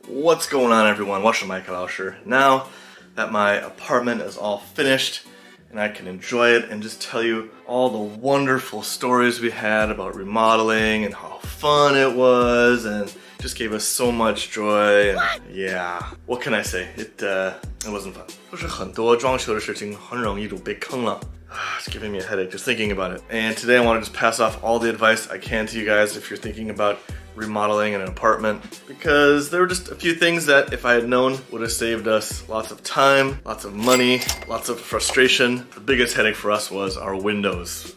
What's going on, everyone? 我是麦克老师. Now that my apartment is all finished and I can enjoy it and just tell you all the wonderful stories we had about remodeling and how fun it was and just gave us so much joy. And yeah, what can I say? It wasn't fun. 就是很多装修的事情很容易入被坑了. It's giving me a headache just thinking about it. And today I want to just pass off all the advice I can to you guys if you're thinking about remodeling an apartment, because there were just a few things that if I had known would have saved us lots of time, lots of money, lots of frustration. The biggest headache for us was our windows.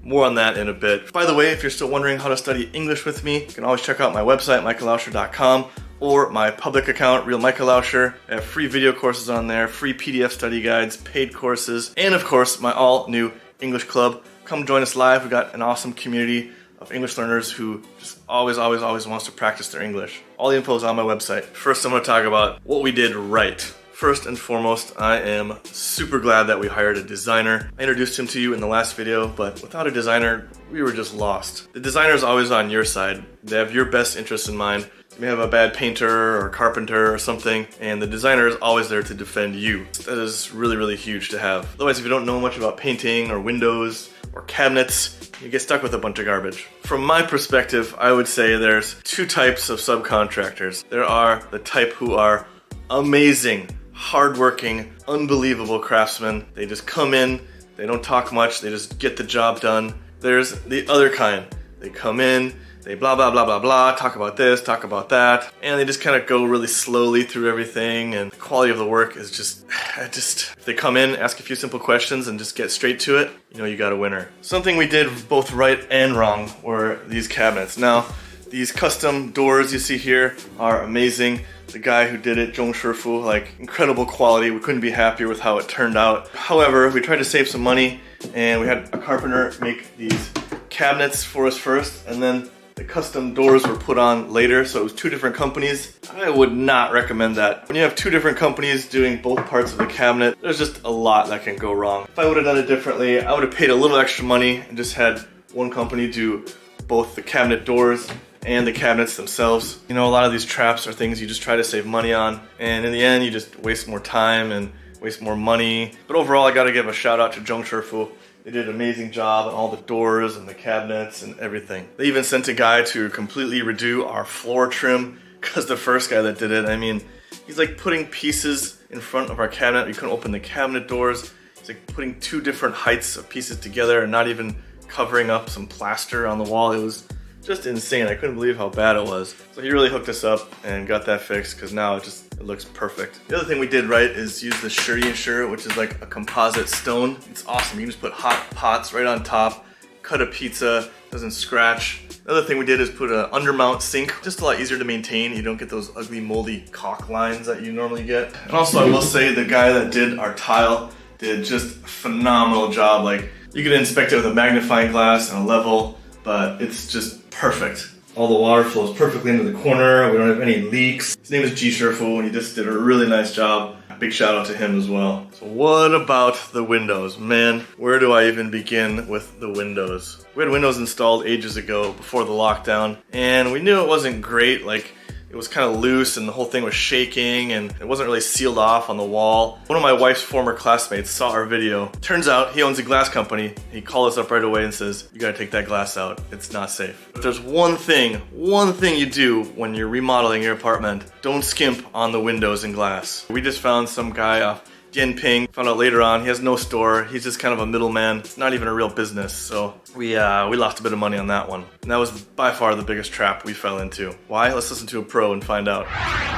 More on that in a bit. By the way, if you're still wondering how to study English with me, you can always check out my website, michaelauscher.com, or my public account, Real麦克老师. I have free video courses on there, free PDF study guides, paid courses, and of course, my all-new English club. Come join us live. We've got an awesome community of English learners who just always wants to practice their English. All the info is on my website. First, I'm going to talk about what we did right. First and foremost, I am super glad that we hired a designer. I introduced him to you in the last video, but without a designer, we were just lost. The designer is always on your side. They have your best interests in mind. You may have a bad painter or carpenter or something, and the designer is always there to defend you. That is really huge to have. Otherwise, if you don't know much about painting or windows or cabinets, you get stuck with a bunch of garbage. From my perspective, I would say there's two types of subcontractors. There are the type who are amazing, hardworking, unbelievable craftsmen. They just come in, they don't talk much, they just get the job done. There's the other kind. They come in, they blah blah, talk about this, talk about that, and they just kind of go really slowly through everything, and the quality of the work is just if they come in, ask a few simple questions and just get straight to it, you know you got a winner. Something we did both right and wrong were these cabinets. Now, these custom doors you see here are amazing. The guy who did it, Zhong Shifu, like incredible quality. We couldn't be happier with how it turned out. However, we tried to save some money and we had a carpenter make these cabinets for us first, and then the custom doors were put on later, so it was two different companies. I would not recommend that. When you have two different companies doing both parts of the cabinet, there's just a lot that can go wrong. If I would have done it differently, I would have paid a little extra money and just had one company do both the cabinet doors and the cabinets themselves. You know, a lot of these traps are things you just try to save money on, and in the end you just waste more time and waste more money. But overall, I gotta give a shout out to Zhong Shifu. They did an amazing job on all the doors and the cabinets and everything. They even sent a guy to completely redo our floor trim, because the first guy that did it, I mean, he's like putting pieces in front of our cabinet. You couldn't open the cabinet doors. He's like putting two different heights of pieces together and not even covering up some plaster on the wall. It was just insane. I couldn't believe how bad it was. So he really hooked us up and got that fixed, because now it looks perfect. The other thing we did right is use the shuri, which is like a composite stone. It's awesome. You can just put hot pots right on top, cut a pizza, doesn't scratch. The other thing we did is put an undermount sink, just a lot easier to maintain. You don't get those ugly moldy caulk lines that you normally get. And also I will say the guy that did our tile did just a phenomenal job. Like, you could inspect it with a magnifying glass and a level, but it's just perfect. All the water flows perfectly into the corner. We don't have any leaks. His name is Ji Shifu, and he just did a really nice job. Big shout out to him as well. So what about the windows? Man, where do I even begin with the windows? We had windows installed ages ago before the lockdown, and we knew it wasn't great. Like, it was kind of loose and the whole thing was shaking and it wasn't really sealed off on the wall. One of my wife's former classmates saw our video. Turns out he owns a glass company. He called us up right away and says, you gotta take that glass out. It's not safe. If there's one thing you do when you're remodeling your apartment, don't skimp on the windows and glass. We just found some guy off Dianping, found out later on, he has no store. He's just kind of a middleman. It's not even a real business. So we lost a bit of money on that one. And that was by far the biggest trap we fell into. Why? Let's listen to a pro and find out.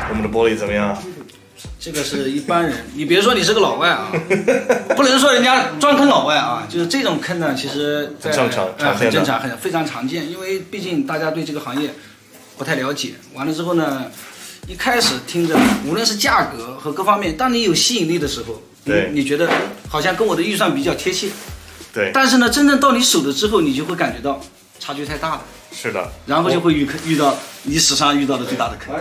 我们的玻璃怎么样？这个是一般人，你别说你是个老外啊，不能说人家专坑老外啊，就是这种坑呢，其实在很正常，非常常见，因为毕竟大家对这个行业不太了解。完了之后呢，一开始听着，无论是价格和各方面，当你有吸引力的时候，你觉得好像跟我的预算比较贴切，对。但是呢，真正到你手了之后，你就会感觉到差距太大了。是的。然后就会遇到你史上遇到的最大的坑。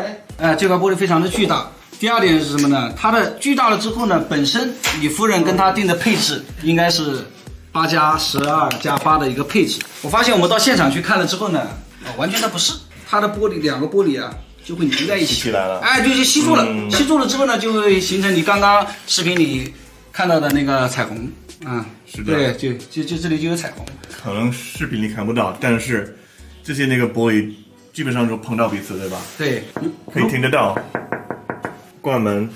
这块玻璃非常的巨大。第二点是什么呢？它的巨大了之后呢，本身你夫人跟他定的配置应该是8+12+8的一个配置。我发现我们到现场去看了之后呢，完全的不是。它的玻璃两个玻璃啊。就会粘在一起，起来了，哎，对，就吸住了，吸住了之后呢，就会形成你刚刚视频里看到的那个彩虹啊，是的，对，就这里就有彩虹。可能视频里看不到，但是这些那个玻璃基本上就碰到彼此，对吧？对，可以听得到。关门，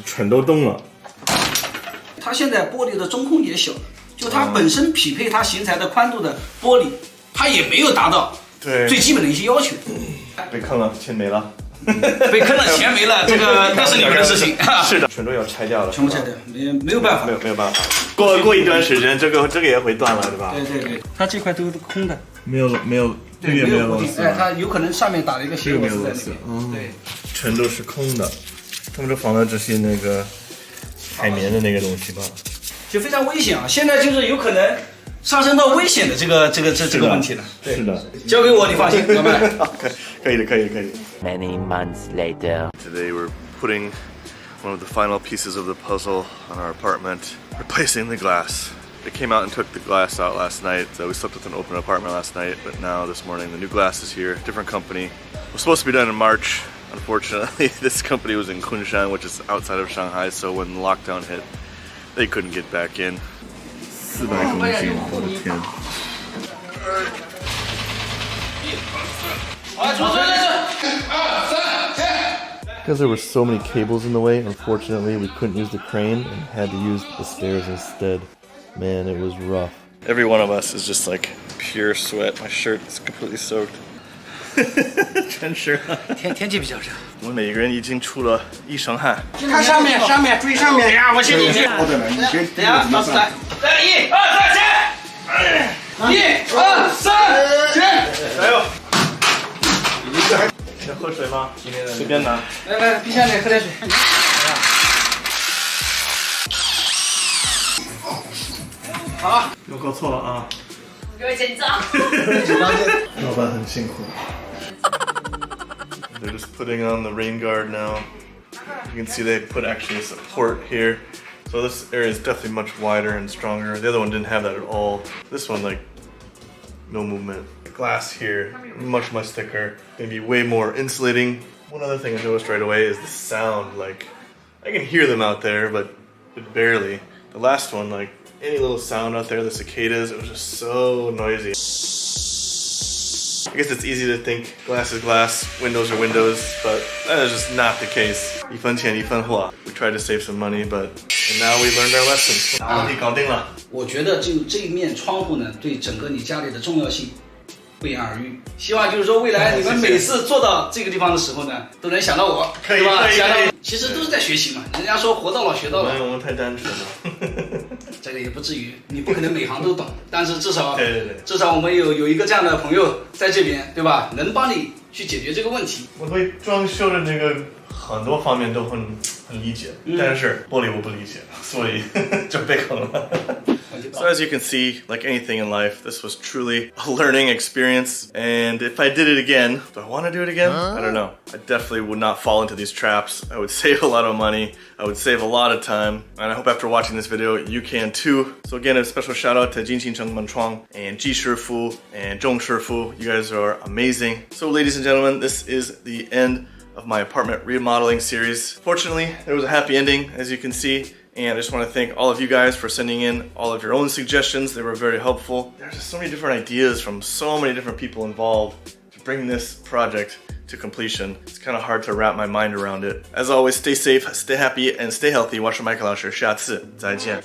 全都动了。它现在玻璃的中空也小了，就它本身匹配它型材的宽度的玻璃，它也没有达到对最基本的一些要求。被坑了，钱没了。被坑了，钱没了，这个那是你们的事情。是的，全都要拆掉了，全部拆掉，没有办法，没有办法。过一段时间，这个也会断了，对吧？对，它这块都是空的，没有，这个也没有螺丝。哎，它有可能上面打了一个斜螺丝在那边。对，全都是空的，他们就放了这些那个海绵的那个东西吧，就非常危险啊！现在就是有可能上升到危险的这个问题了。对，是的，交给我，你放心，老板。可以的。Many months later. Today we're putting one of the final pieces of the puzzle on our apartment, replacing the glass. They came out and took the glass out last night. We slept with an open apartment last night, but now this morning the new glass is here, different company. It was supposed to be done in March. Unfortunately, this company was in Kunshan, which is outside of Shanghai, so when lockdown hit, they couldn't get back in. 400公斤，我的天。Because there were so many cables in the way, unfortunately we couldn't use the crane and had to use the stairs instead. Man, it was rough. Every one of us is just like pure sweat. My shirt is completely soaked. 真是。天气比较热。我们每个人已经出了一身汗。看上面，注意上面。呀，我先进去。等下，老师来。来，1、2、3，起！1、2、3，起！加油！想喝水吗？随便拿。来，冰箱里喝点水。好，又搞错了啊！有点紧张。老板很辛苦。They're just putting on the rain guard now. You can see they put actually support here. So this area is definitely much wider and stronger. The other one didn't have that at all. This one, like, no movement. The glass here, much thicker. Gonna be way more insulating. One other thing I noticed right away is the sound. Like, I can hear them out there, but barely. The last one, like, any little sound out there, the cicadas, it was just so noisy. I guess it's easy to think glass is glass, windows are windows, but that is just not the case. 一分钱一分货. We tried to save some money, but and now we learned our lesson. 问题搞定了。我觉得就这一面窗户呢，对整个你家里的重要性不言而喻。希望就是说，未来你们每次坐到这个地方的时候呢，都能想到我，对吧？想到，其实都是在学习嘛。人家说活到老学到老。我们太单纯了。这个也不至于，你不可能每行都懂，但是至少，对，至少我们有一个这样的朋友在这边，对吧？能帮你去解决这个问题。我对装修的这个很多方面都很理解，但是玻璃我不理解，所以就被坑了。So as you can see, like anything in life, this was truly a learning experience. And if I did it again, do I want to do it again? I don't know. I definitely would not fall into these traps. I would save a lot of money. I would save a lot of time. And I hope after watching this video, you can too. So again, a special shout out to Jinqing Chengmen Chuang and Ji Shifu and Zhong Shifu. You guys are amazing. So ladies and gentlemen, this is the end of my apartment remodeling series. Fortunately, there was a happy ending, as you can see. And I just want to thank all of you guys for sending in all of your own suggestions. They were very helpful. There's just so many different ideas from so many different people involved to bring this project to completion. It's kind of hard to wrap my mind around it. As always, stay safe, stay happy, and stay healthy. 我是麦克老师，下次再见。